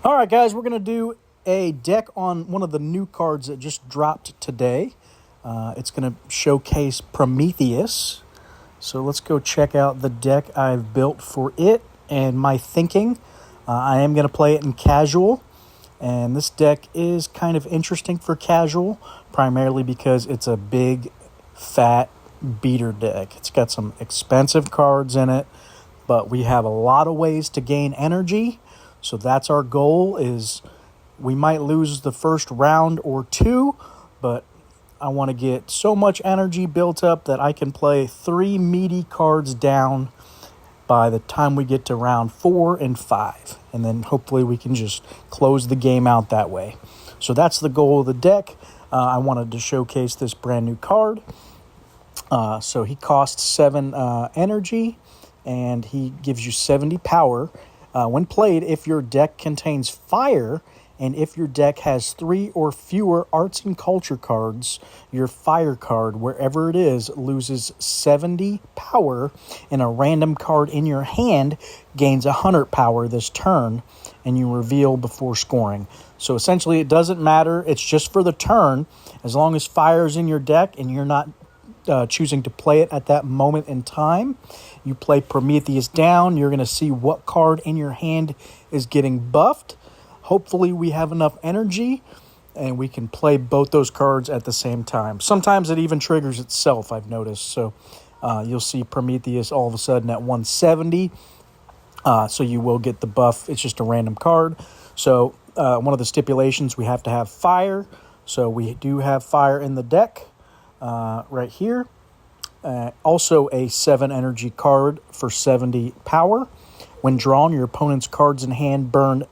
All right, guys, we're going to do a deck on one of the new cards that just dropped today. It's going to showcase Prometheus. So let's go check out the deck I've built for it and my thinking. I am going to play it in casual, and this deck is kind of interesting for casual, primarily because it's a big, fat beater deck. It's got some expensive cards in it, but we have a lot of ways to gain energy. So that's our goal. Is we might lose the first round or two, but I want to get so much energy built up that I can play 3 meaty cards down by the time we get to round 4 and 5. And then hopefully we can just close the game out that way. So that's the goal of the deck. I wanted to showcase this brand new card. So he costs 7 energy, and he gives you 70 power. When played, if your deck contains fire, and if your deck has 3 or fewer arts and culture cards, your fire card, wherever it is, loses 70 power, and a random card in your hand gains 100 power this turn, and you reveal before scoring. So essentially, it doesn't matter. It's just for the turn. As long as fire's in your deck and you're not choosing to play it at that moment in time, you play Prometheus down. You're going to see what card in your hand is getting buffed. Hopefully we have enough energy and we can play both those cards at the same time. Sometimes it even triggers itself, I've noticed. So you'll see Prometheus all of a sudden at 170. So you will get the buff. It's just a random card. So one of the stipulations, we have to have fire. So we do have fire in the deck right here. Also a 7 energy card for 70 power. When drawn, your opponent's cards in hand burn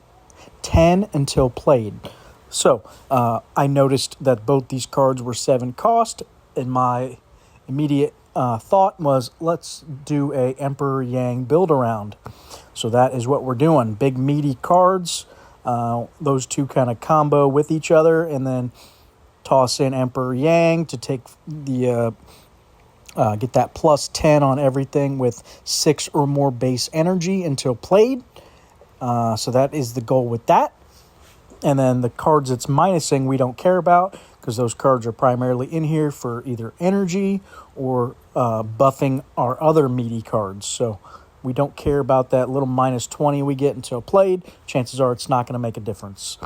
10 until played. So I noticed that both these cards were 7 cost, and my immediate thought was, let's do a Emperor Yang build around. So that is what we're doing. Big meaty cards. Those two kind of combo with each other, and then toss in Emperor Yang to take the get that plus 10 on everything with 6 or more base energy until played. So that is the goal with that. And then the cards it's minusing we don't care about, because those cards are primarily in here for either energy or buffing our other meaty cards. So we don't care about that little minus 20 we get until played. Chances are it's not going to make a difference.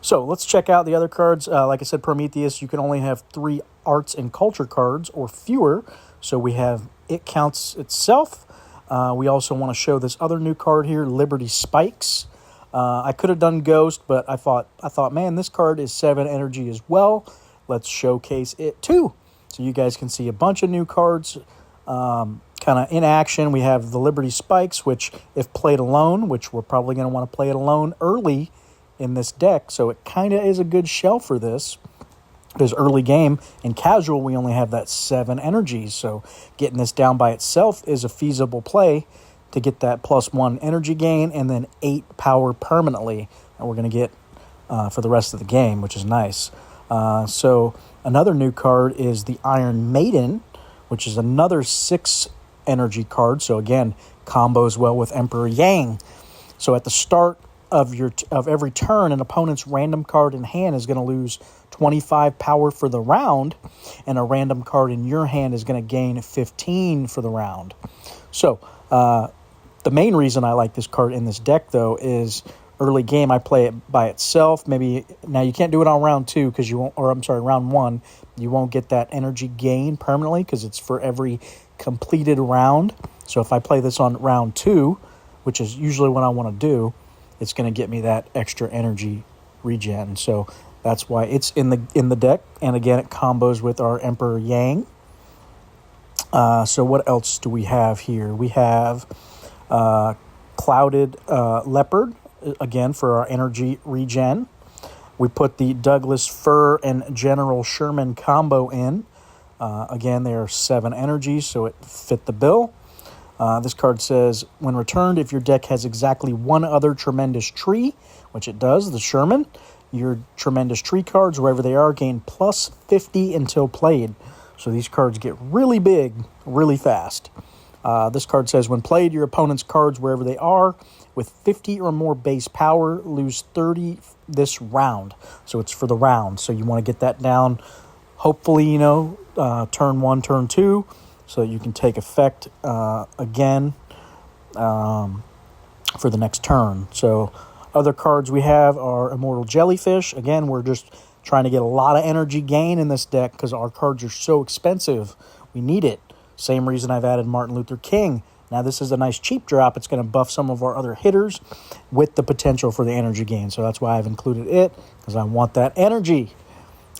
So let's check out the other cards. Like I said, Prometheus, you can only have 3 arts and culture cards or fewer. So we have It Counts Itself. We also want to show this other new card here, Liberty Spikes. I could have done Ghost, but I thought, man, this card is 7 energy as well. Let's showcase it too. So you guys can see a bunch of new cards kind of in action. We have the Liberty Spikes, which if played alone, which we're probably going to want to play it alone early in this deck, so it kind of is a good shell for this. Because early game in casual, we only have that 7 energies, so getting this down by itself is a feasible play to get that +1 energy gain and then 8 power permanently that we're going to get for the rest of the game, which is nice. So another new card is the Iron Maiden, which is another 6 energy card. So again, combos well with Emperor Yang. So at the start of every turn, an opponent's random card in hand is going to lose 25 power for the round, and a random card in your hand is going to gain 15 for the round. So the main reason I like this card in this deck, though, is early game I play it by itself. Maybe now you can't do it on round 2 because you won't, or I'm sorry, round 1. You won't get that energy gain permanently because it's for every completed round. So if I play this on round 2, which is usually what I want to do, it's going to get me that extra energy regen. So that's why it's in the deck. And again, it combos with our Emperor Yang. So what else do we have here? We have Clouded Leopard, again, for our energy regen. We put the Douglas Fir and General Sherman combo in. Again, they are 7 energies, so it fit the bill. This card says, when returned, if your deck has exactly 1 other tremendous tree, which it does, the Sherman, your tremendous tree cards, wherever they are, gain plus 50 until played. So these cards get really big, really fast. This card says, when played, your opponent's cards, wherever they are, with 50 or more base power, lose 30 this round. So it's for the round. So you want to get that down, hopefully, turn 1, turn 2, so that you can take effect again for the next turn. So other cards we have are Immortal Jellyfish. Again, we're just trying to get a lot of energy gain in this deck because our cards are so expensive. We need it. Same reason I've added Martin Luther King. Now this is a nice cheap drop. It's going to buff some of our other hitters with the potential for the energy gain. So that's why I've included it, because I want that energy.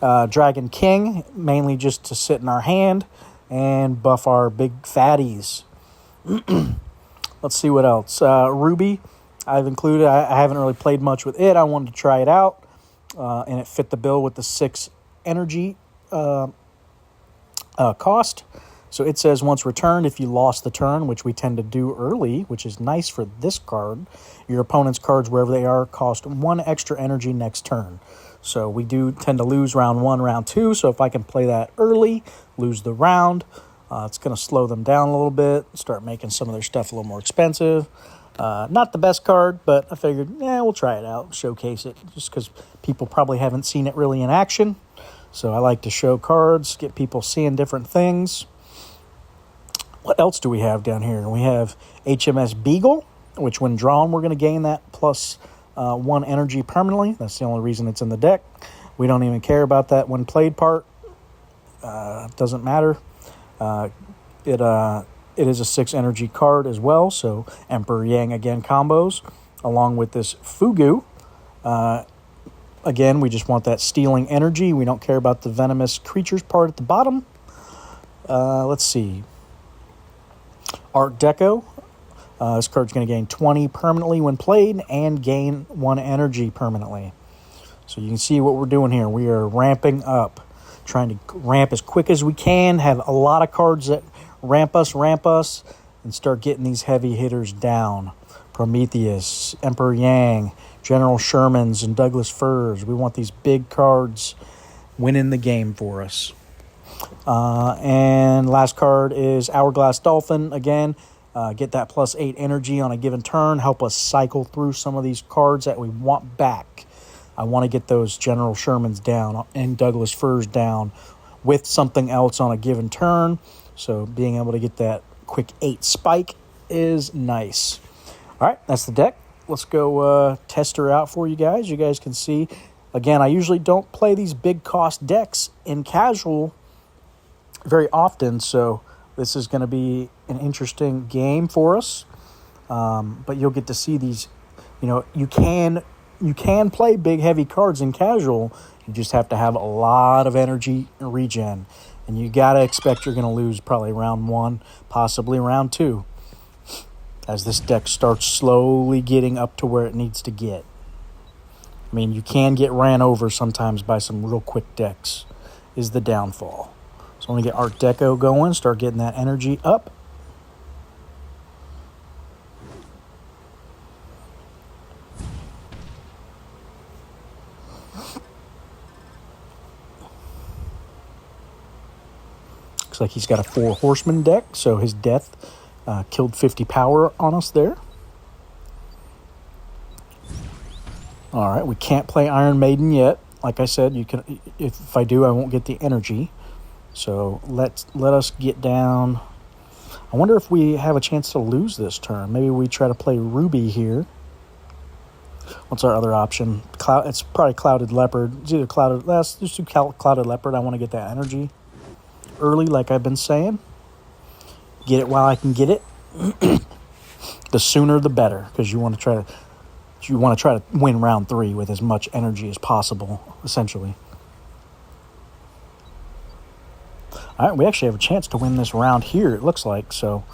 Dragon King, mainly just to sit in our hand and buff our big fatties. Let's see what else. Ruby, I've included. I haven't really played much with it. I wanted to try it out, and it fit the bill with the 6 energy cost. So it says once returned, if you lost the turn, which we tend to do early, which is nice for this card, your opponent's cards, wherever they are, cost 1 extra energy next turn. So we do tend to lose round 1, round 2. So if I can play that early, lose the round, it's going to slow them down a little bit, start making some of their stuff a little more expensive. Not the best card, but I figured, we'll try it out, showcase it, just because people probably haven't seen it really in action. So I like to show cards, get people seeing different things. What else do we have down here? We have HMS Beagle, which when drawn, we're going to gain that plus 1 energy permanently. That's the only reason it's in the deck. We don't even care about that when played part. Doesn't matter. It is a 6 energy card as well, so Emperor Yang again combos, along with this Fugu. Again, we just want that stealing energy. We don't care about the venomous creatures part at the bottom. Let's see. Art Deco. This card's going to gain 20 permanently when played and gain 1 energy permanently. So you can see what we're doing here. We are ramping up, trying to ramp as quick as we can, have a lot of cards that ramp us, and start getting these heavy hitters down. Prometheus, Emperor Yang, General Shermans, and Douglas Firs. We want these big cards winning the game for us. And last card is Hourglass Dolphin. Again, get that plus 8 energy on a given turn. Help us cycle through some of these cards that we want back. I want to get those General Shermans down and Douglas Firs down with something else on a given turn. So being able to get that quick 8 spike is nice. All right, that's the deck. Let's go test her out for you guys. You guys can see. Again, I usually don't play these big cost decks in casual very often, so this is going to be an interesting game for us. But you'll get to see these. You can play big heavy cards in casual. You just have to have a lot of energy regen, and you gotta expect you're going to lose probably round 1, possibly round 2, as this deck starts slowly getting up to where it needs to get. I mean, you can get ran over sometimes by some real quick decks, is the downfall. So I'm going to get Art Deco going, start getting that energy up. Looks like he's got a 4 Horseman deck, so his death killed 50 power on us there. All right, we can't play Iron Maiden yet. Like I said, you can. If I do, I won't get the energy. So let us get down. I wonder if we have a chance to lose this turn. Maybe we try to play Ruby here. What's our other option? It's probably Clouded Leopard. It's either Clouded. Let's just do Clouded Leopard. I want to get that energy early, like I've been saying. Get it while I can get it. The sooner the better, because you want to try to win round 3 with as much energy as possible, essentially. All right, we actually have a chance to win this round here, it looks like. So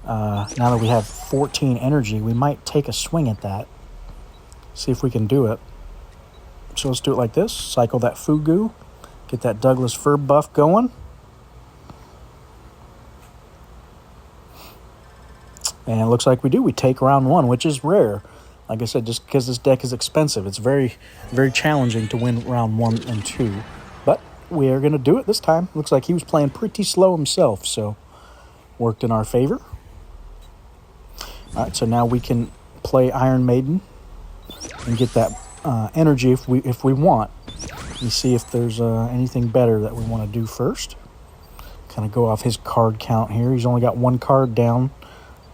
now that we have 14 energy, we might take a swing at that. See if we can do it. So let's do it like this. Cycle that Fugu. Get that Douglas Fir buff going. And it looks like we do. We take round 1, which is rare. Like I said, just because this deck is expensive, it's very, very challenging to win round 1 and 2. But we are going to do it this time. Looks like he was playing pretty slow himself, so worked in our favor. All right, so now we can play Iron Maiden and get that energy if we want. Let me see if there's anything better that we want to do first. Kind of go off his card count here. He's only got one card down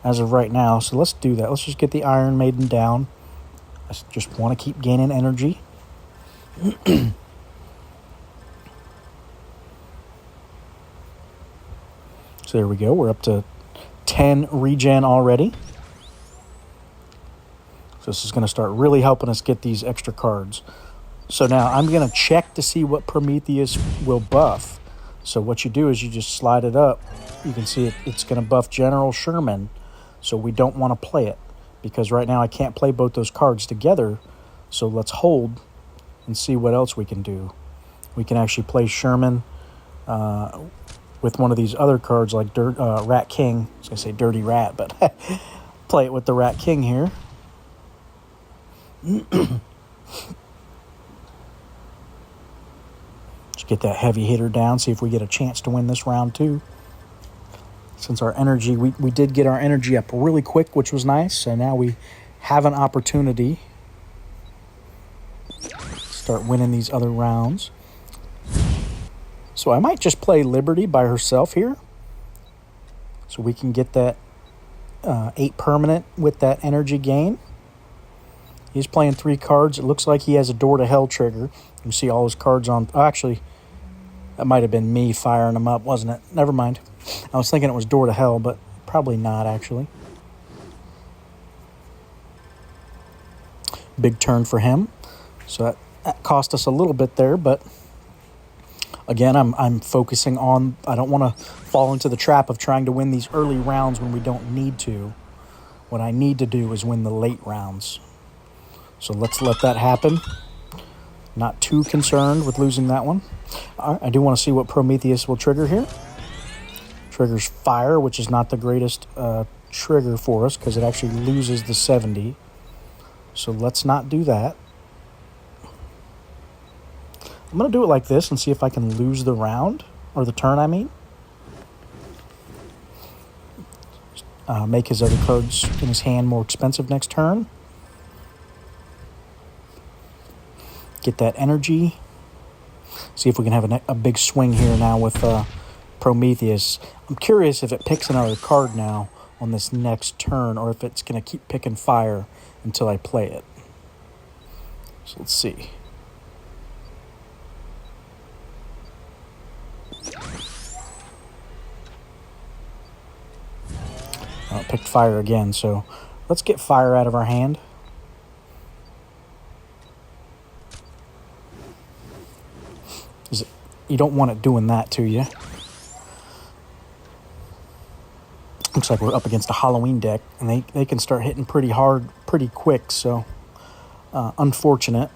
as of right now, so let's do that. Let's just get the Iron Maiden down. I just want to keep gaining energy. So there we go. We're up to 10 regen already. So this is going to start really helping us get these extra cards. So now I'm going to check to see what Prometheus will buff. So what you do is you just slide it up. You can see it's going to buff General Sherman. So we don't want to play it because right now I can't play both those cards together. So let's hold and see what else we can do. We can actually play Sherman with one of these other cards like Rat King. I was going to say Dirty Rat, but play it with the Rat King here. Just get that heavy hitter down, see if we get a chance to win this round too. Since our energy, we did get our energy up really quick, which was nice. So now we have an opportunity to start winning these other rounds. So I might just play Liberty by herself here. So we can get that 8 permanent with that energy gain. He's playing 3 cards. It looks like he has a Door to Hell trigger. You can see all his cards on... Oh, actually, that might have been me firing him up, wasn't it? Never mind. I was thinking it was Door to Hell, but probably not, actually. Big turn for him. So that cost us a little bit there, but... Again, I'm focusing on... I don't want to fall into the trap of trying to win these early rounds when we don't need to. What I need to do is win the late rounds. So let's let that happen. Not too concerned with losing that one. I do want to see what Prometheus will trigger here. Triggers fire, which is not the greatest trigger for us because it actually loses the 70. So let's not do that. I'm going to do it like this and see if I can lose the round, or the turn, I mean. Make his other cards in his hand more expensive next turn. Get that energy. See if we can have a big swing here now with Prometheus. I'm curious if it picks another card now on this next turn, or if it's going to keep picking fire until I play it. So let's see. It picked fire again, so let's get fire out of our hand. You don't want it doing that to you. Looks like we're up against a Halloween deck, and they can start hitting pretty hard pretty quick, so unfortunate.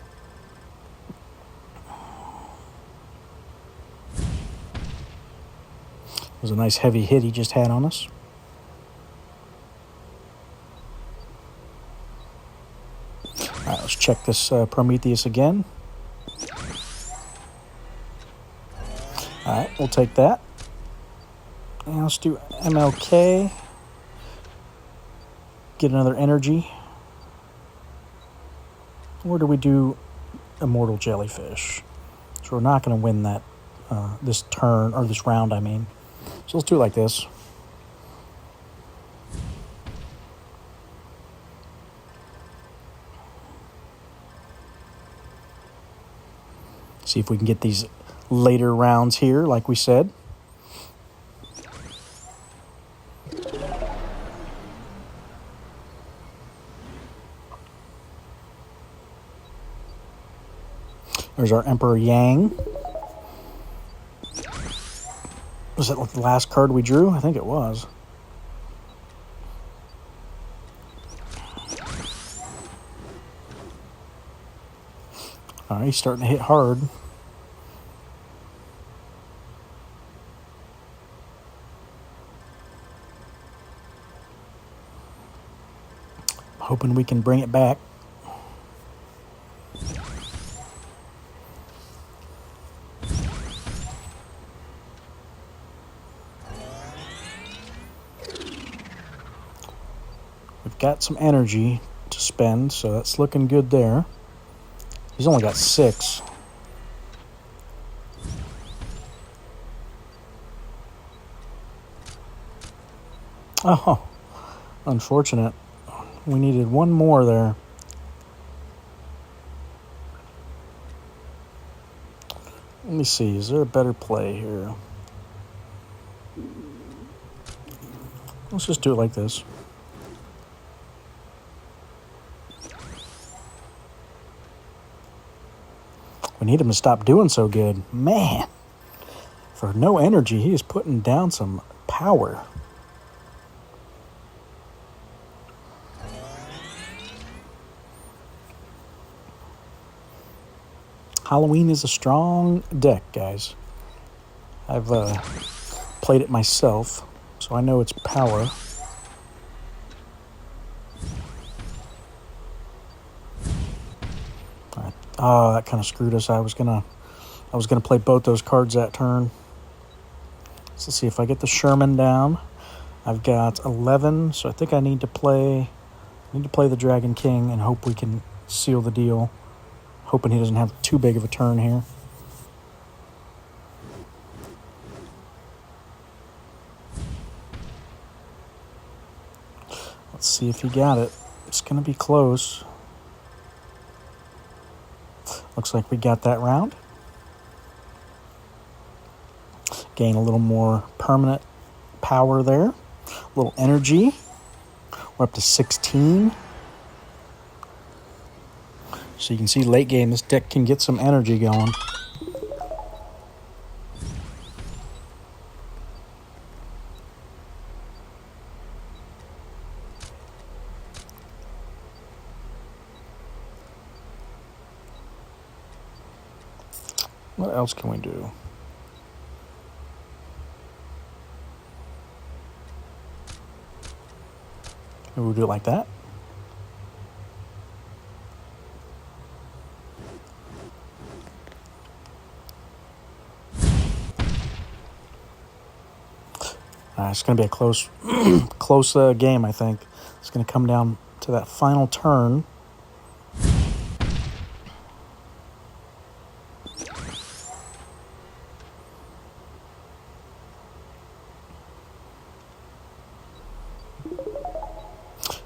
It was a nice heavy hit he just had on us. All right, let's check this Prometheus again. All right, we'll take that. And let's do MLK. Get another energy. Or do we do Immortal Jellyfish? So we're not going to win that this turn, or this round, I mean. So let's do it like this. See if we can get these later rounds here, like we said. There's our Emperor Yang. Was that the last card we drew? I think it was. All right, he's starting to hit hard. Hoping we can bring it back. We've got some energy. to spend, so that's looking good there. He's only got 6. Oh, unfortunate. We needed one more there. Let me see, is there a better play here? Let's just do it like this. We need him to stop doing so good. Man, for no energy, he is putting down some power. Halloween is a strong deck, guys. I've played it myself, so I know its power. Oh, that kind of screwed us. I was gonna play both those cards that turn. So let's see if I get the Sherman down. I've got 11, so I think I need to play the Dragon King and hope we can seal the deal. Hoping he doesn't have too big of a turn here. Let's see if he got it. It's going to be close. Looks like we got that round. Gain a little more permanent power there. A little energy. We're up to 16. So you can see late game, this deck can get some energy going. What else can we do? Maybe we'll do it like that. It's going to be a close game, I think. It's going to come down to that final turn.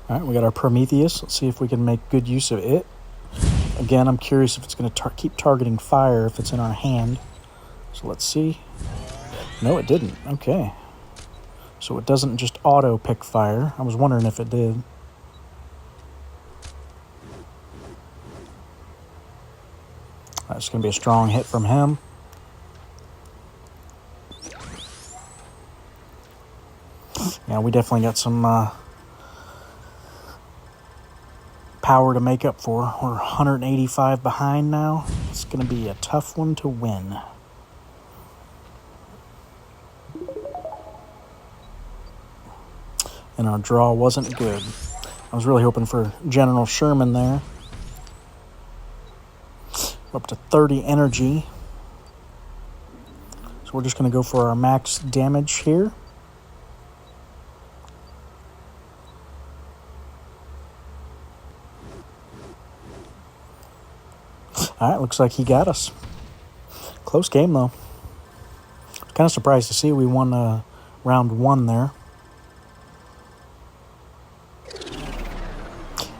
All right, we got our Prometheus. Let's see if we can make good use of it. Again, I'm curious if it's going to keep targeting fire if it's in our hand. So let's see. No, it didn't. Okay. So it doesn't just auto pick fire. I was wondering if it did. That's going to be a strong hit from him. Yeah, we definitely got some power to make up for. We're 185 behind now. It's going to be a tough one to win. And our draw wasn't good. I was really hoping for General Sherman there. We're up to 30 energy. So we're just going to go for our max damage here. All right, looks like he got us. Close game, though. Kind of surprised to see we won round 1 there.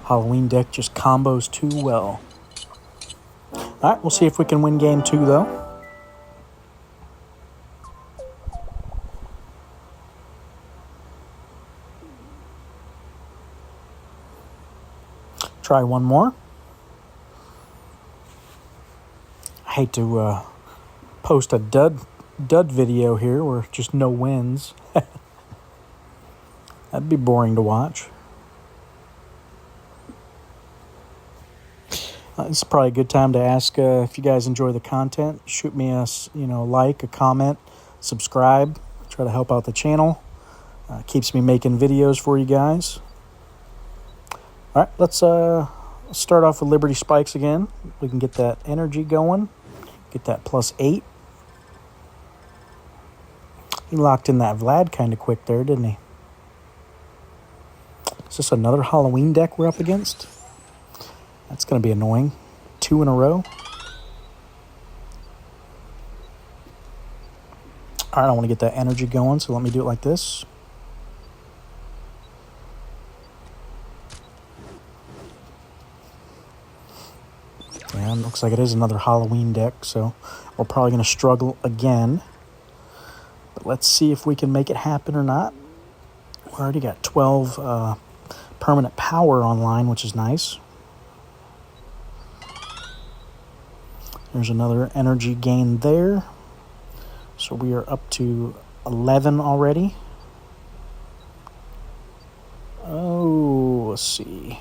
Halloween deck just combos too well. All right, we'll see if we can win game 2, though. Try one more. I hate to post a dud video here where just no wins. That'd be boring to watch. It's probably a good time to ask if you guys enjoy the content. Shoot me a like, a comment, subscribe. Try to help out the channel. Keeps me making videos for you guys. All right, let's start off with Liberty Spikes again. We can get that energy going. Get that +8. He locked in that Vlad kind of quick there, didn't he? Is this another Halloween deck we're up against? That's going to be annoying. 2 in a row. All right, I want to get that energy going, so let me do it like this. And looks like it is another Halloween deck, so we're probably going to struggle again. But let's see if we can make it happen or not. We already got 12 permanent power online, which is nice. There's another energy gain there. So we are up to 11 already. Oh, let's see.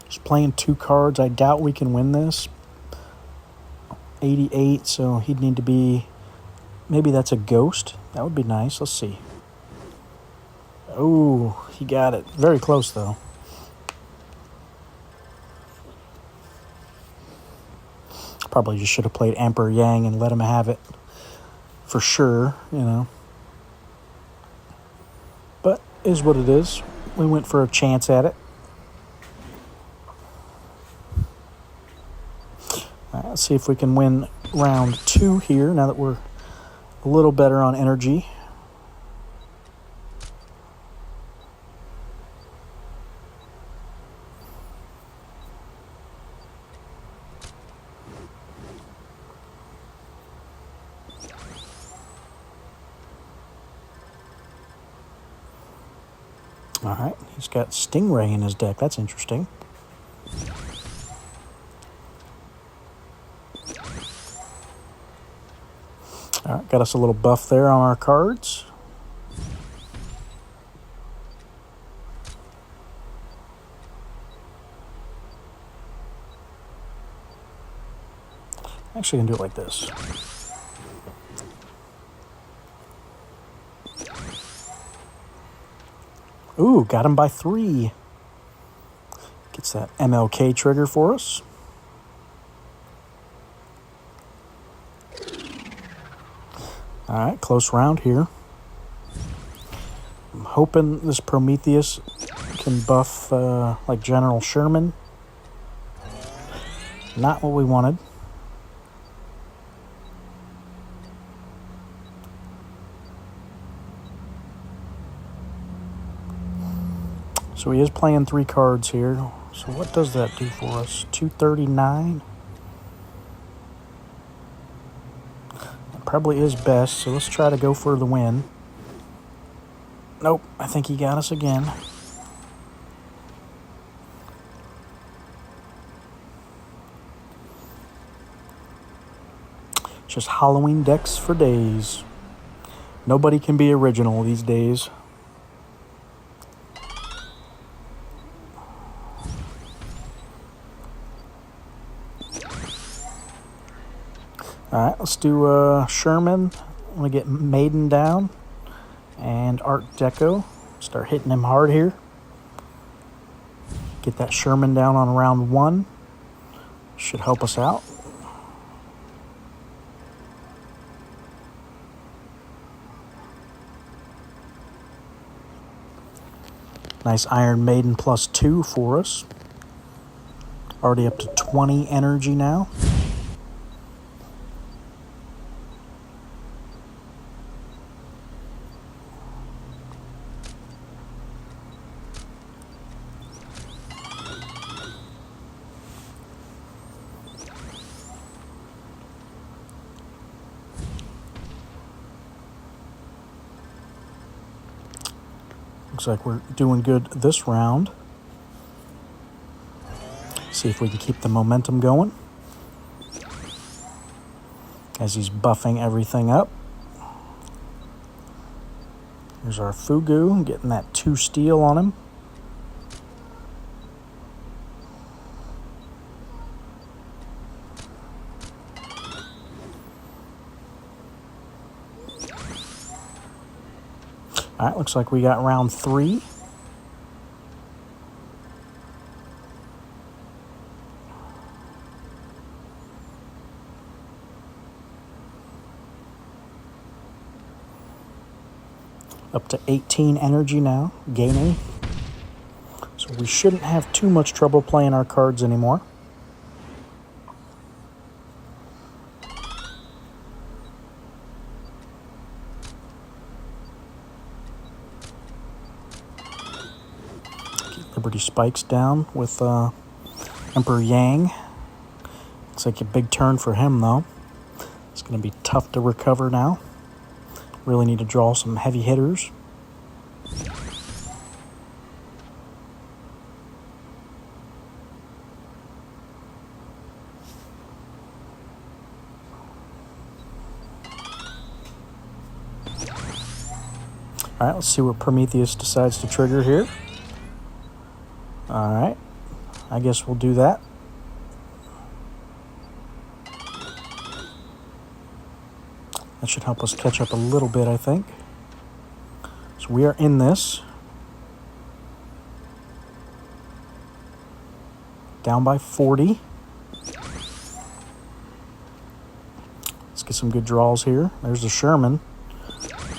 Just playing 2 cards. I doubt we can win this. 88, so he'd need to be... Maybe that's a ghost. That would be nice. Let's see. Oh, he got it. Very close, though. Probably just should have played Emperor Yang and let him have it for sure, you know. But is what it is. We went for a chance at it. All right, let's see if we can win round 2 here now that we're a little better on energy. All right, he's got Stingray in his deck. That's interesting. All right, got us a little buff there on our cards. Actually, I can do it like this. Ooh, got him by 3. Gets that MLK trigger for us. All right, close round here. I'm hoping this Prometheus can buff like General Sherman. Not what we wanted. So he is playing 3 cards here. So what does that do for us? 239. That probably is best, so let's try to go for the win. Nope, I think he got us again. Just Halloween decks for days. Nobody can be original these days. All right, let's do Sherman. I'm going to get Maiden down and Art Deco. Start hitting him hard here. Get that Sherman down on round 1. Should help us out. Nice Iron Maiden +2 for us. Already up to 20 energy now. Looks like we're doing good this round. See if we can keep the momentum going as he's buffing everything up. Here's our Fugu, getting that 2 steel on him. All right, looks like we got round 3. Up to 18 energy now, gaining. So we shouldn't have too much trouble playing our cards anymore. Keep Liberty Spikes down with Emperor Yang. Looks like a big turn for him, though. It's going to be tough to recover now. Really need to draw some heavy hitters. All right, let's see what Prometheus decides to trigger here. All right, I guess we'll do that. That should help us catch up a little bit, I think. So we are in this. Down by 40. Let's get some good draws here. There's the Sherman.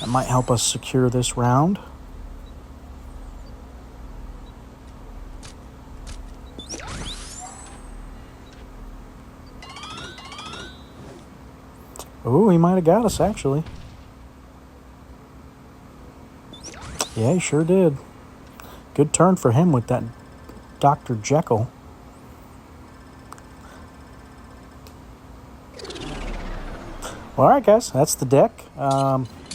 That might help us secure this round. Oh, he might have got us, actually. Yeah, he sure did. Good turn for him with that Dr. Jekyll. Well, all right, guys, that's the deck.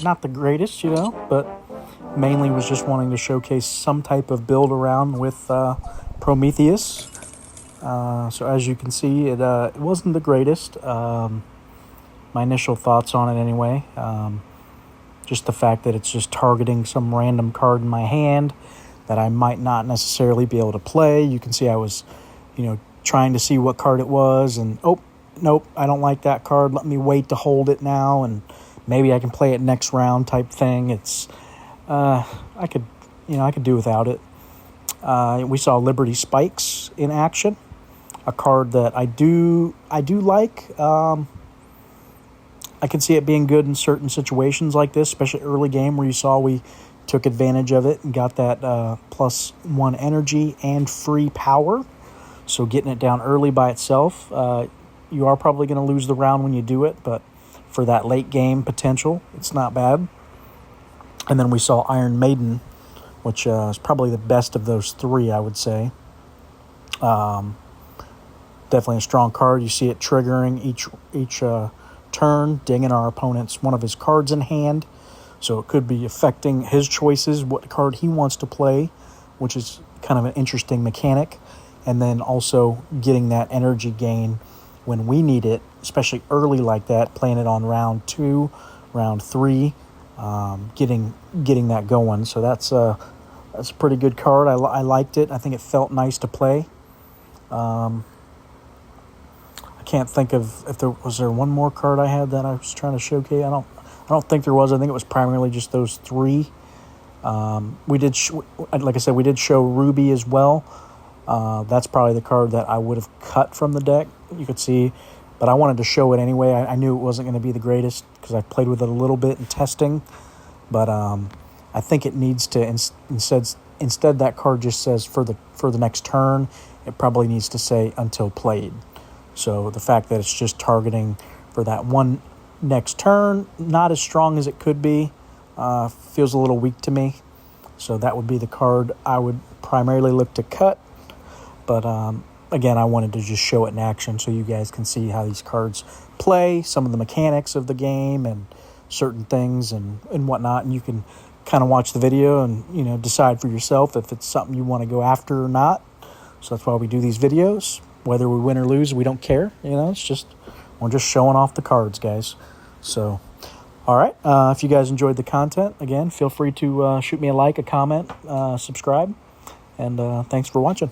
Not the greatest, you know, but mainly was just wanting to showcase some type of build around with Prometheus. So as you can see, it wasn't the greatest. My initial thoughts on it anyway. Just the fact that it's just targeting some random card in my hand that I might not necessarily be able to play. You can see I was, trying to see what card it was, and oh, nope, I don't like that card. Let me wait to hold it now, and maybe I can play it next round type thing. It's, I could do without it. We saw Liberty Spikes in action, a card that I do like. I can see it being good in certain situations like this, especially early game where you saw we took advantage of it and got that +1 energy and free power. So getting it down early by itself, you are probably going to lose the round when you do it, but for that late game potential, it's not bad. And then we saw Iron Maiden, which is probably the best of those three, I would say. Definitely a strong card. You see it triggering each turn, dinging our opponent's one of his cards in hand. So it could be affecting his choices, what card he wants to play, which is kind of an interesting mechanic. And then also getting that energy gain when we need it, especially early like that, playing it on round 2, round 3, getting that going. So that's a pretty good card. I liked it. I think it felt nice to play. I can't think of if there was one more card I had that I was trying to showcase. I don't think there was. I think it was primarily just those three. We did, like I said, we did show Ruby as well. That's probably the card that I would have cut from the deck. You could see, but I wanted to show it anyway. I knew it wasn't going to be the greatest because I played with it a little bit in testing. But I think it needs to instead that card just says for the next turn. It probably needs to say until played. So the fact that it's just targeting for that one next turn, not as strong as it could be, feels a little weak to me. So that would be the card I would primarily look to cut. But again, I wanted to just show it in action so you guys can see how these cards play, some of the mechanics of the game and certain things and whatnot. And you can kind of watch the video and, decide for yourself if it's something you want to go after or not. So that's why we do these videos. Whether we win or lose, we don't care. It's just, we're just showing off the cards, guys. So, all right. If you guys enjoyed the content, again, feel free to shoot me a like, a comment, subscribe. And thanks for watching.